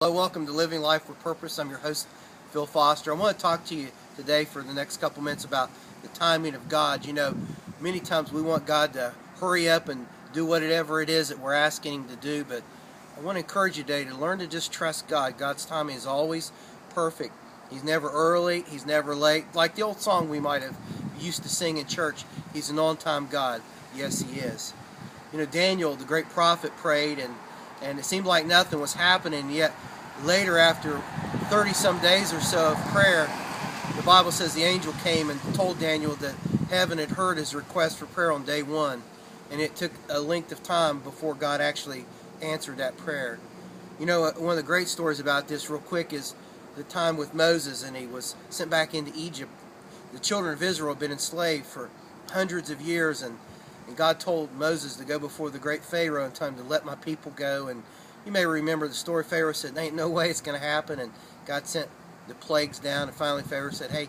Hello, welcome to Living Life with Purpose. I'm your host, Phil Foster. I want to talk to you today for the next couple minutes about the timing of God. You know, many times we want God to hurry up and do whatever it is that we're asking Him to do, but I want to encourage you today to learn to just trust God. God's timing is always perfect. He's never early, He's never late. Like the old song we might have used to sing in church, He's an on-time God. Yes, He is. You know, Daniel, the great prophet, prayed, and it seemed like nothing was happening, yet later, after 30-some days or so of prayer, the Bible says the angel came and told Daniel that heaven had heard his request for prayer on day one, and it took a length of time before God actually answered that prayer. You know, one of the great stories about this, real quick, is the time with Moses, and he was sent back into Egypt. The children of Israel had been enslaved for hundreds of years, and God told Moses to go before the great Pharaoh and tell him to let my people go. And you may remember the story. Pharaoh said, "There ain't no way it's going to happen," and God sent the plagues down, and finally Pharaoh said, "Hey,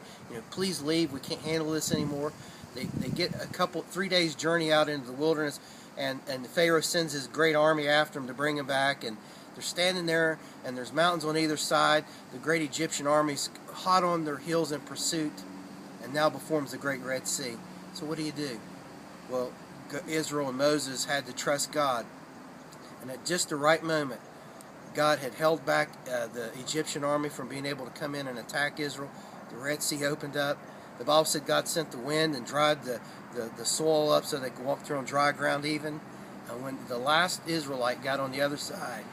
please leave. We can't handle this anymore." They get 3 days journey out into the wilderness, and the Pharaoh sends his great army after them to bring them back, and they're standing there, and there's mountains on either side. The great Egyptian army's hot on their heels in pursuit, and now before them is the great Red Sea. So what do you do? Well, Israel and Moses had to trust God, and at just the right moment, God had held back the Egyptian army from being able to come in and attack Israel. The Red Sea opened up. The Bible said God sent the wind and dried the soil up so they could walk through on dry ground even. And when the last Israelite got on the other side,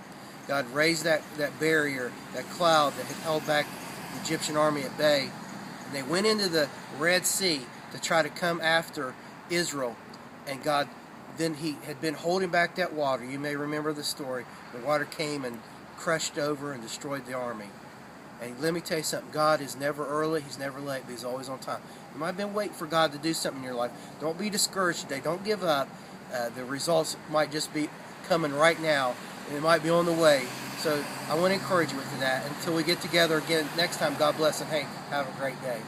God raised that barrier, that cloud that had held back the Egyptian army at bay, and they went into the Red Sea to try to come after Israel. And God, then He had been holding back that water. You may remember the story. The water came and crushed over and destroyed the army. And let me tell you something. God is never early. He's never late, but He's always on time. You might have been waiting for God to do something in your life. Don't be discouraged today. Don't give up. The results might just be coming right now, and it might be on the way. So I want to encourage you with that. Until we get together again next time, God bless, and hey, have a great day.